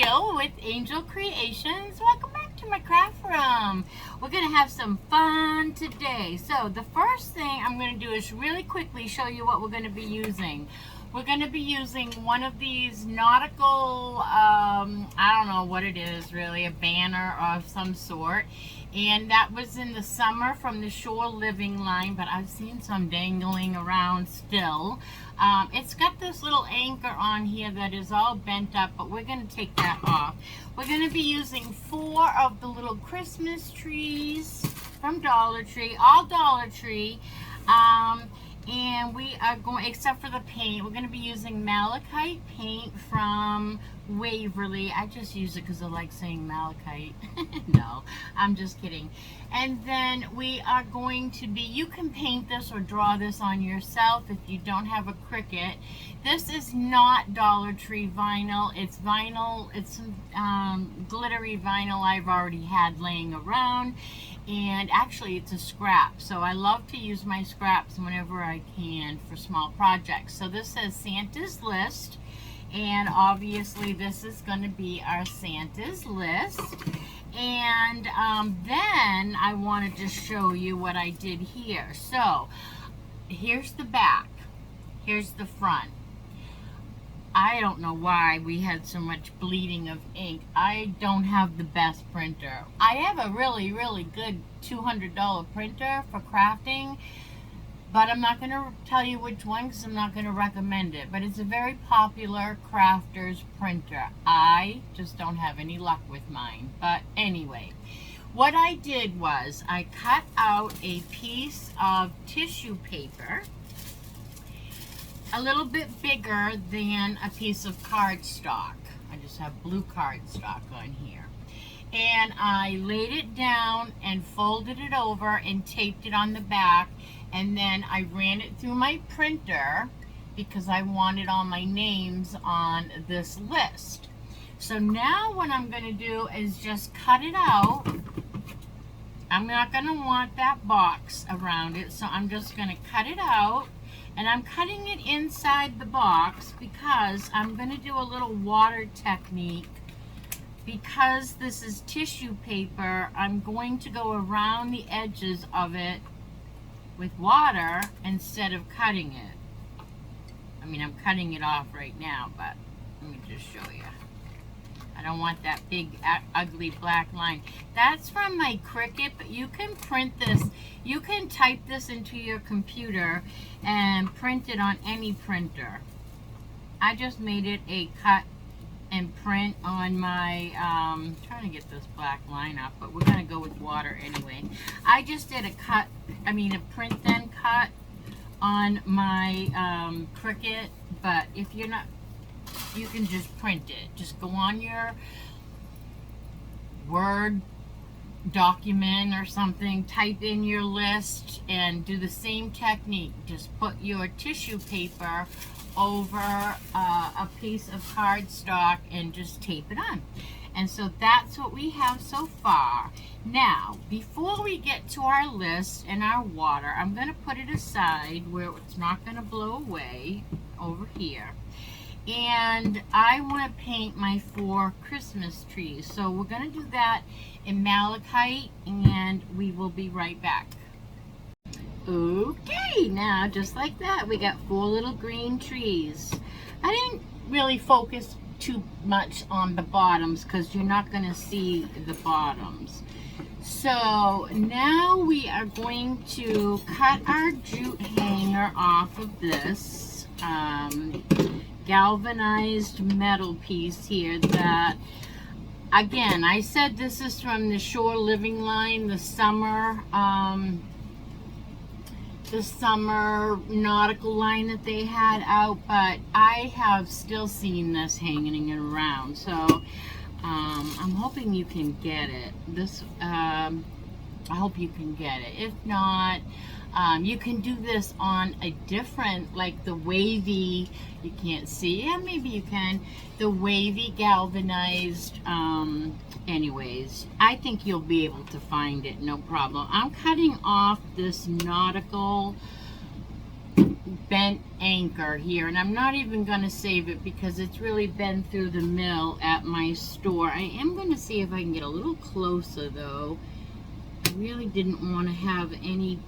Jill with Angel Creations. Welcome back to my craft room. We're going to have some fun today. So the first thing I'm going to do is really quickly show you what we're going to be using. We're going to be using one of these nautical, I don't know what it is really, a banner of some sort. And that was in the summer from the Shore Living line, but I've seen some dangling around still. It's got this little anchor on here that is all bent up, but we're going to take that off. We're going to be using 4 of the little Christmas trees from Dollar Tree, all Dollar Tree. And we are going, except for the paint, we're going to be using malachite paint from Waverly. I just use it because I like saying malachite. No, I'm just kidding. And then we are going to be, you can paint this or draw this on yourself if you don't have a Cricut. This is not Dollar Tree vinyl. It's vinyl, it's glittery vinyl I've already had laying around. And actually it's a scrap, so I love to use my scraps whenever I can for small projects. So this says Santa's List, and obviously this is going to be our Santa's List. And then I want to just show you what I did here. So here's the back, here's the front. I don't know why we had so much bleeding of ink. I don't have the best printer. I have a really, really good $200 printer for crafting, but I'm not going to tell you which one because I'm not going to recommend it. But it's a very popular crafter's printer. I just don't have any luck with mine. But anyway, what I did was I cut out a piece of tissue paper a little bit bigger than a piece of cardstock. I just have blue cardstock on here. And I laid it down and folded it over and taped it on the back. And then I ran it through my printer because I wanted all my names on this list. So now what I'm going to do is just cut it out. I'm not going to want that box around it, so I'm just going to cut it out. And I'm cutting it inside the box because I'm going to do a little water technique. Because this is tissue paper, I'm going to go around the edges of it with water instead of cutting it. I mean, I'm cutting it off right now, but let me just show you. I don't want that big, ugly black line. That's from my Cricut, but you can print this. You can type this into your computer and print it on any printer. I just made it a cut and print on my, trying to get this black line up, but we're going to go with water anyway. I just did a print then cut on my Cricut, but if you're not, you can just print it. Just go on your Word document or something, type in your list and do the same technique. Just put your tissue paper over a piece of cardstock and just tape it on. And so that's what we have so far. Now, before we get to our list and our water, I'm going to put it aside where it's not going to blow away over here. And I want to paint my 4 Christmas trees. So we're going to do that in malachite, and we will be right back. Okay, now just like that, we got 4 little green trees. I didn't really focus too much on the bottoms because you're not going to see the bottoms. So now we are going to cut our jute hanger off of this galvanized metal piece here that, again, I said this is from the Shore Living line, the summer nautical line that they had out, but I have still seen this hanging around, so I'm hoping you can get it. I hope you can get it. If not, you can do this on a different, like the wavy, you can't see, yeah, maybe you can, the wavy galvanized, anyways, I think you'll be able to find it, no problem. I'm cutting off this nautical bent anchor here, and I'm not even going to save it because it's really been through the mill at my store. I am going to see if I can get a little closer though. I really didn't want to have any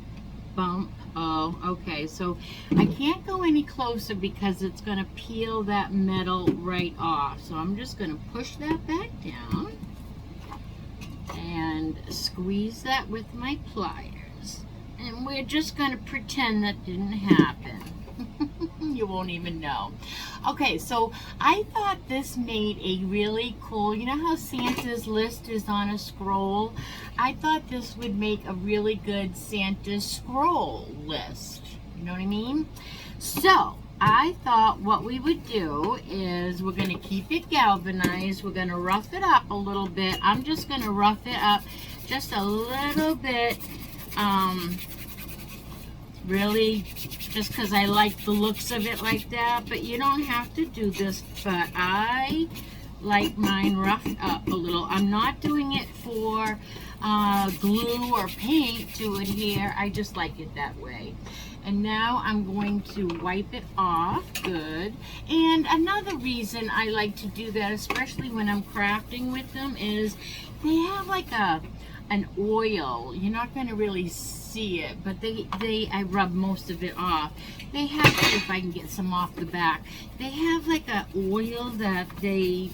bump. Oh, okay, so I can't go any closer because it's going to peel that metal right off. So I'm just going to push that back down and squeeze that with my pliers. And we're just going to pretend that didn't happen. You won't even know. Okay, so I thought this made a really cool, you know how Santa's list is on a scroll? I thought this would make a really good Santa scroll list. You know what I mean? So I thought what we would do is we're going to keep it galvanized. We're going to rough it up a little bit. I'm just going to rough it up just a little bit. Really, just because I like the looks of it like that, but you don't have to do this, but I like mine roughed up a little. I'm not doing it for glue or paint to adhere. I just like it that way. And now I'm going to wipe it off good. And another reason I like to do that, especially when I'm crafting with them, is they have like an oil. You're not going to really see it, but I rub most of it off. They have, if I can get some off the back, they have like a oil that they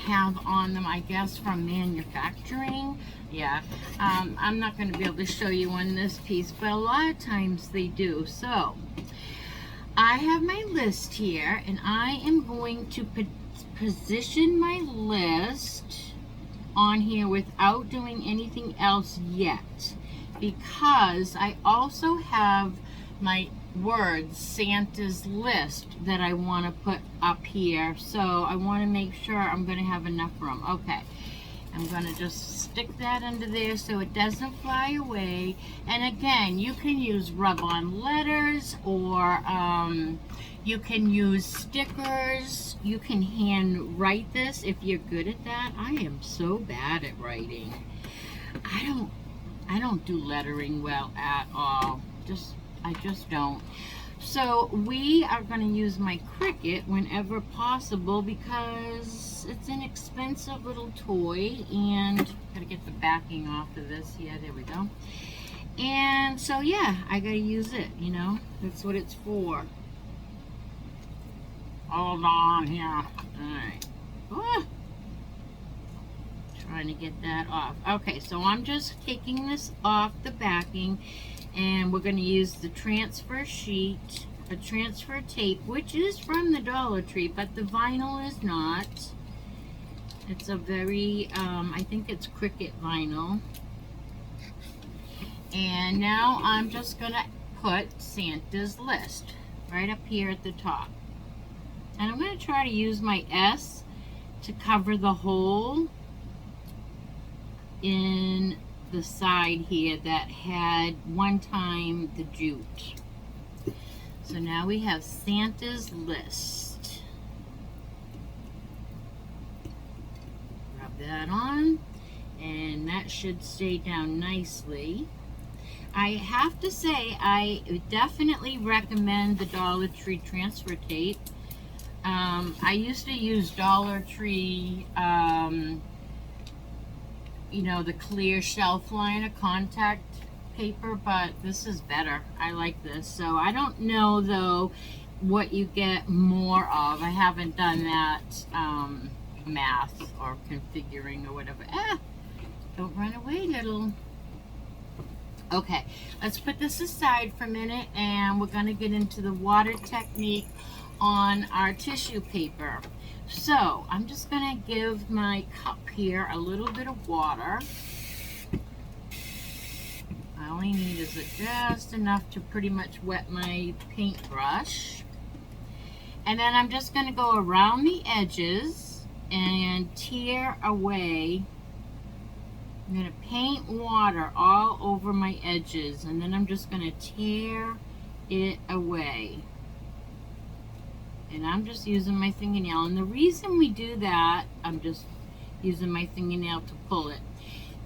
have on them, I guess, from manufacturing. Yeah, I'm not going to be able to show you on this piece, but a lot of times they do. So I have my list here, and I am going to position my list on here without doing anything else yet, because I also have my words, Santa's list, that I want to put up here. So I want to make sure I'm going to have enough room. Okay, I'm going to just stick that under there so it doesn't fly away. And again, you can use rub-on letters, or you can use stickers. You can hand write this if you're good at that. I am so bad at writing. I don't do lettering well at all. I just don't. So we are going to use my Cricut whenever possible because it's an expensive little toy, and gotta get the backing off of this. Yeah, there we go. And so yeah, I gotta use it, you know, that's what it's for. Hold on here. Alright. Trying to get that off. Okay, so I'm just taking this off the backing, and we're going to use the transfer sheet, a transfer tape, which is from the Dollar Tree, but the vinyl is not. It's a very, I think it's Cricut vinyl. And now I'm just going to put Santa's list right up here at the top. And I'm going to try to use my S to cover the hole in the side here that had one time the jute. So now we have Santa's list. Rub that on, and that should stay down nicely. I have to say, I definitely recommend the Dollar Tree transfer tape. I used to use Dollar Tree, you know, the clear shelf liner contact paper, but this is better. I like this. So I don't know though what you get more of. I haven't done that math or configuring or whatever. Don't run away, little. Okay, let's put this aside for a minute, and we're going to get into the water technique on our tissue paper. So I'm just going to give my cup here a little bit of water. I only need is just enough to pretty much wet my paintbrush. And then I'm just going to go around the edges and tear away. I'm going to paint water all over my edges, and then I'm just going to tear it away. And I'm just using my fingernail. And the reason we do that, I'm just using my fingernail to pull it.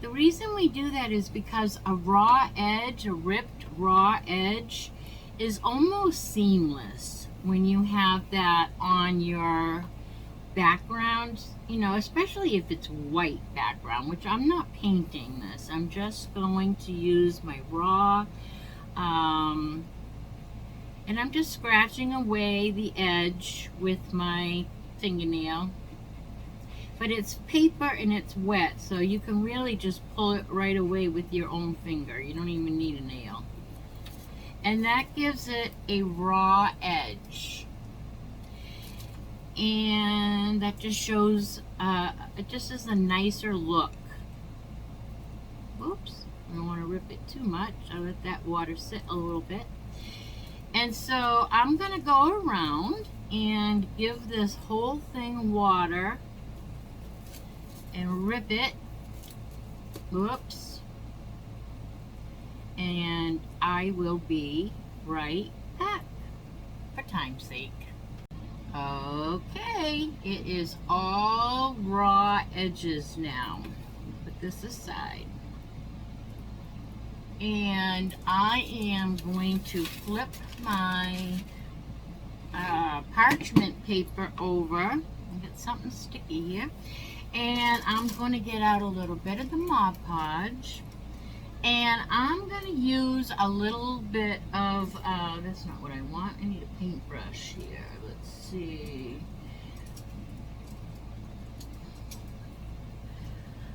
The reason we do that is because a raw edge, a ripped raw edge, is almost seamless when you have that on your background, you know, especially if it's white background, which I'm not painting this. I'm just going to use my raw, and I'm just scratching away the edge with my fingernail. But it's paper and it's wet, so you can really just pull it right away with your own finger. You don't even need a nail. And that gives it a raw edge. And that just shows, it just is a nicer look. Oops, I don't want to rip it too much. I'll let that water sit a little bit. And so I'm going to go around and give this whole thing water and rip it. Whoops. And I will be right back for time's sake. Okay, it is all raw edges now. Put this aside. And I am going to flip my parchment paper over. I got something sticky here. And I'm going to get out a little bit of the Mod Podge. And I'm going to use a little bit of, that's not what I want. I need a paintbrush here. Let's see.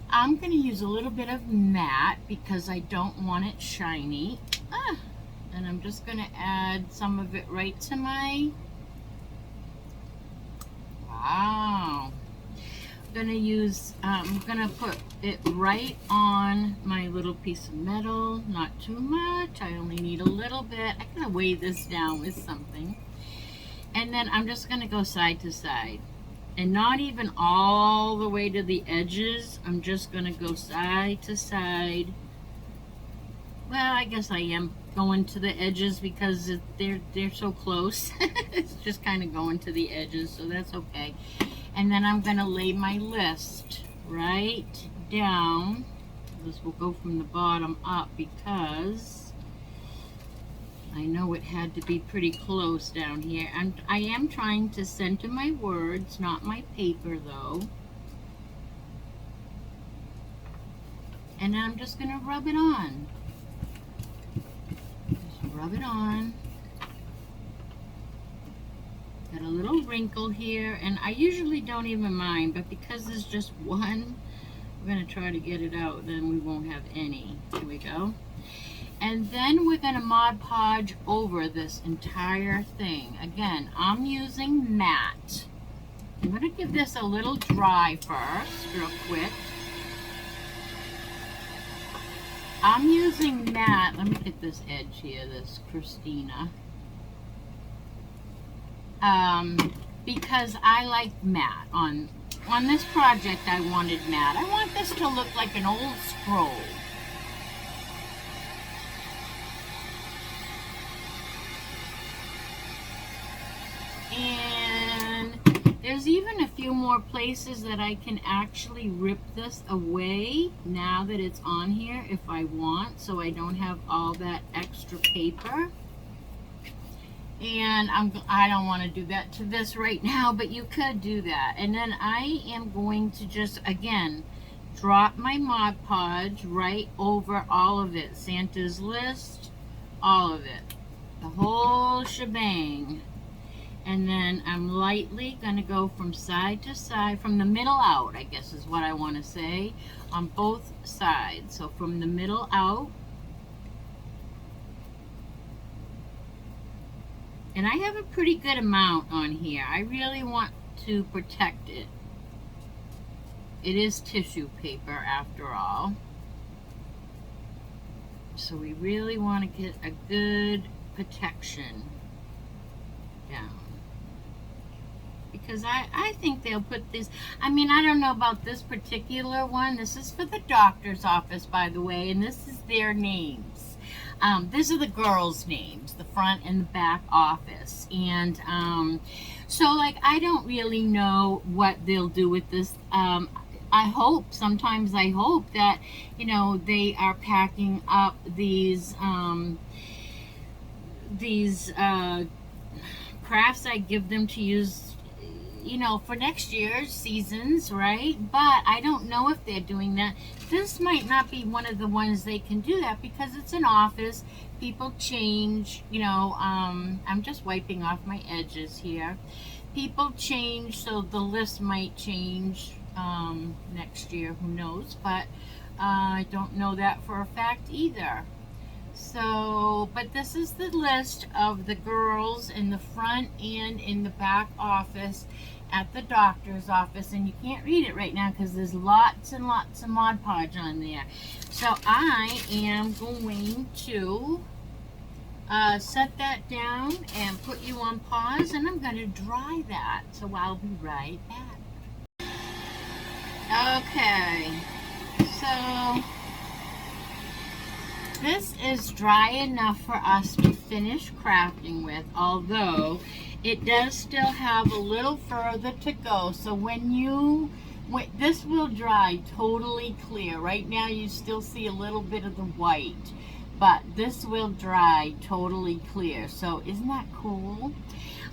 I'm going to use a little bit of matte because I don't want it shiny. And I'm just going to add some of it right to my, wow. I'm going to use, I'm going to put it right on my little piece of metal. Not too much. I only need a little bit. I gotta weigh this down with something. And then I'm just going to go side to side. And not even all the way to the edges. I'm just going to go side to side. Well, I guess I am going to the edges because they're so close. It's just kind of going to the edges, so that's okay. And then I'm going to lay my list right down. This will go from the bottom up because I know it had to be pretty close down here. And I am trying to center my words, not my paper though. And then I'm just going to rub it on. Just rub it on. Got a little wrinkle here, and I usually don't even mind, but because there's just one, we're going to try to get it out, then we won't have any. Here we go. And then we're going to Mod Podge over this entire thing. Again, I'm using matte. I'm going to give this a little dry first, real quick. I'm using matte. Let me get this edge here, this Christina. Because I like matte. On this project, I wanted matte. I want this to look like an old scroll. And there's even a few more places that I can actually rip this away now that it's on here if I want, so I don't have all that extra paper. And I don't want to do that to this right now, but you could do that. And then I am going to just, again, drop my Mod Podge right over all of it. Santa's list, all of it. The whole shebang. And then I'm lightly going to go from side to side, from the middle out, I guess is what I want to say, on both sides. So from the middle out. And I have a pretty good amount on here. I really want to protect it. It is tissue paper after all. So we really want to get a good protection down. Because I think they'll put this, I mean, I don't know about this particular one. This is for the doctor's office, by the way, and this is their names. These are the girls' names, the front and the back office. And so, like, I don't really know what they'll do with this. Sometimes I hope that, you know, they are packing up these these crafts I give them to use, you know, for next year's seasons, right? But I don't know if they're doing that. This might not be one of the ones they can do that because it's an office. People change, you know. I'm just wiping off my edges here. People change, so the list might change next year. Who knows? But I don't know that for a fact either. So, but this is the list of the girls in the front and in the back office at the doctor's office, and you can't read it right now because there's lots and lots of Mod Podge on there. So I am going to set that down and put you on pause, and I'm going to dry that. So I'll be right back. Okay, so this is dry enough for us to finish crafting with, although it does still have a little further to go. So this will dry totally clear. Right now you still see a little bit of the white, but this will dry totally clear. So isn't that cool?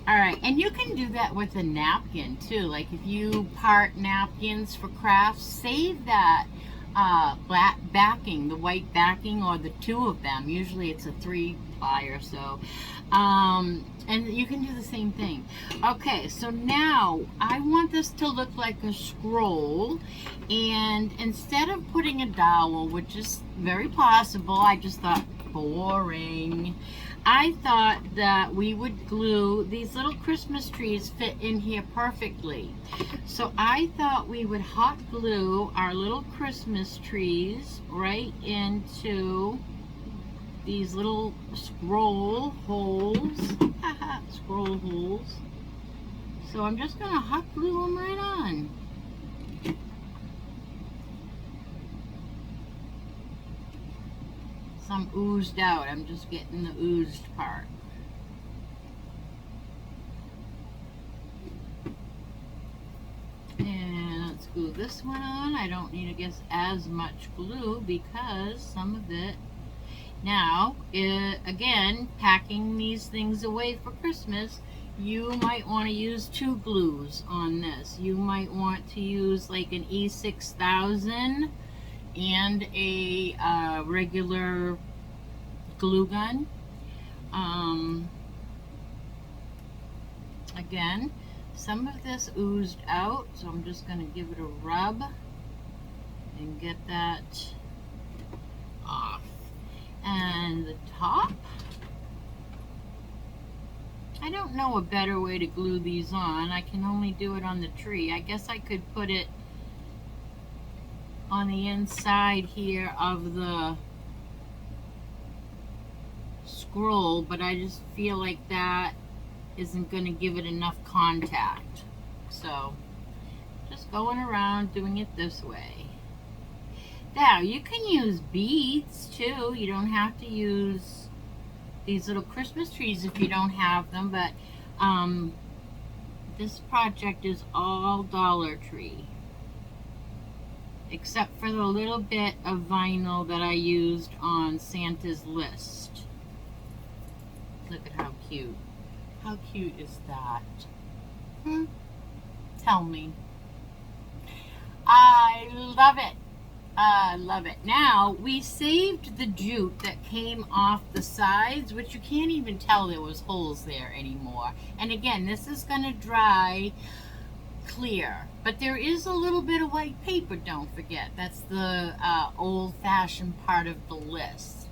All right, and you can do that with a napkin too. Like if you part napkins for crafts, save that black backing, the white backing, or the two of them. Usually it's a 3-ply or so. And you can do the same thing. Okay, so now I want this to look like a scroll, and instead of putting a dowel, which is very possible, I just thought, boring. I thought that we would glue these little Christmas trees fit in here perfectly. So I thought we would hot glue our little Christmas trees right into these little scroll holes. Scroll holes. So I'm just going to hot glue them right on. Some oozed out. I'm just getting the oozed part. And let's glue this one on. I don't need, I guess, as much glue because some of it. Now, again, packing these things away for Christmas, you might want to use 2 glues on this. You might want to use like an E6000 and a regular glue gun. Again, some of this oozed out, so I'm just going to give it a rub and get that off. And the top, I don't know a better way to glue these on. I can only do it on the tree. I guess I could put it on the inside here of the scroll, but I just feel like that isn't going to give it enough contact. So just going around doing it this way. Now you can use beads too. You don't have to use these little Christmas trees if you don't have them, but this project is all Dollar Tree, except for the little bit of vinyl that I used on Santa's list. Look at how cute. How cute is that? Tell me. I love it. I love it. Now, we saved the jute that came off the sides, which you can't even tell there was holes there anymore. And again, this is going to dry clear. But there is a little bit of white paper, don't forget. That's the old-fashioned part of the list.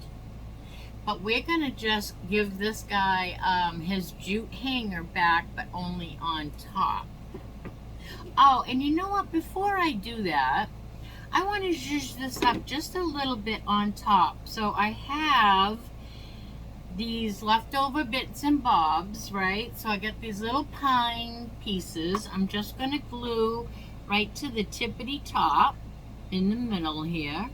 But we're going to just give this guy his jute hanger back, but only on top. Oh, and you know what? Before I do that, I want to zhuzh this up just a little bit on top. So I have these leftover bits and bobs, right? So I got these little pine pieces. I'm just going to glue right to the tippity top in the middle here.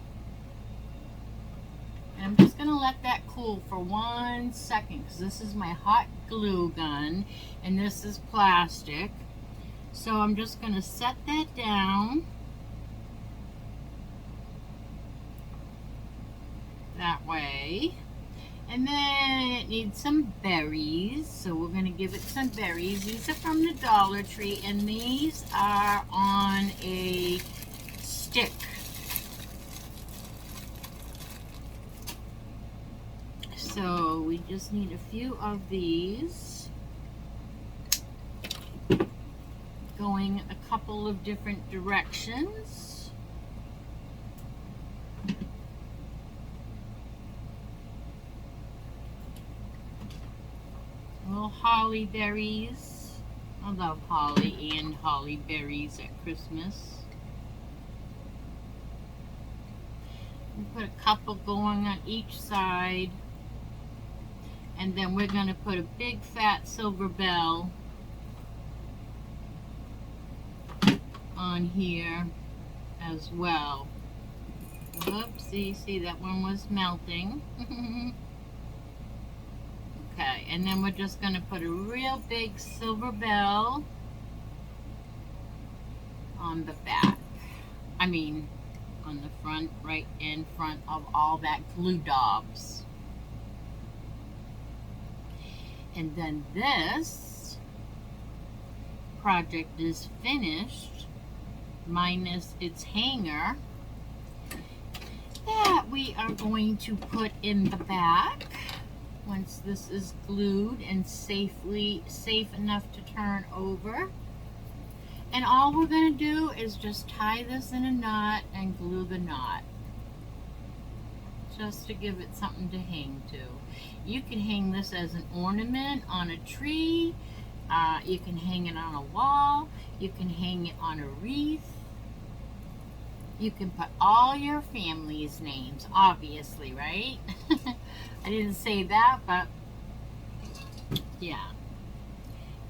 And I'm just going to let that cool for 1 second because this is my hot glue gun and this is plastic. So I'm just going to set that down that way. And then it needs some berries, so we're going to give it some berries. These are from the Dollar Tree, and these are on a stick. So we just need a few of these, going a couple of different directions. Little holly berries. I love holly and holly berries at Christmas. We put a couple going on each side. And then we're going to put a big fat silver bell on here as well. Whoopsie, see that one was melting. Okay, and then we're just going to put a real big silver bell on the back. I mean, on the front, right in front of all that glue daubs. And then this project is finished, minus its hanger, that we are going to put in the back. Once this is glued and safe enough to turn over. And all we're going to do is just tie this in a knot and glue the knot. Just to give it something to hang to. You can hang this as an ornament on a tree. You can hang it on a wall. You can hang it on a wreath. You can put all your family's names, obviously, right? I didn't say that, but yeah.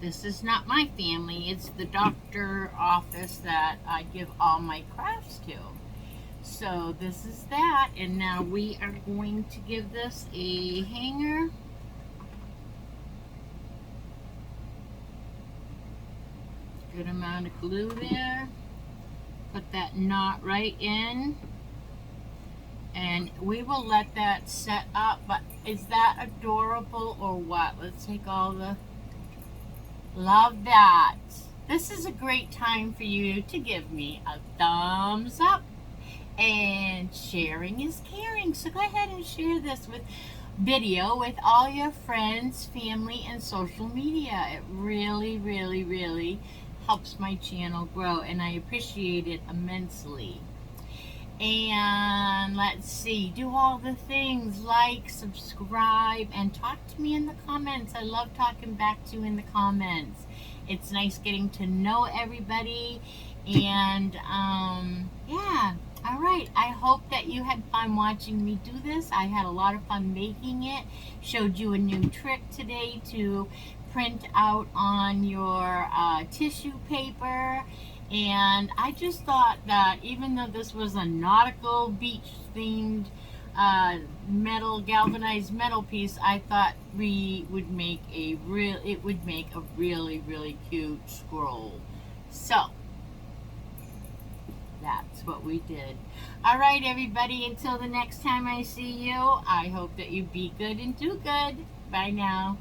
This is not my family. It's the doctor office that I give all my crafts to. So this is that, and now we are going to give this a hanger. Good amount of glue there. Put that knot right in. And we will let that set up, but is that adorable or what? Let's take all the... Love that. This is a great time for you to give me a thumbs up. And sharing is caring. So go ahead and share this video with all your friends, family, and social media. It really, really, really helps my channel grow, and I appreciate it immensely. And let's see, do all the things, like, subscribe, and talk to me in the comments. I love talking back to you in the comments. It's nice getting to know everybody. And yeah, all right, I hope that you had fun watching me do this. I had a lot of fun making it. Showed you a new trick today to print out on your tissue paper. And I just thought that even though this was a nautical beach themed galvanized metal piece, I thought it would make a really, really cute scroll. So that's what we did. All right, everybody, until the next time I see you, I hope that you be good and do good. Bye now.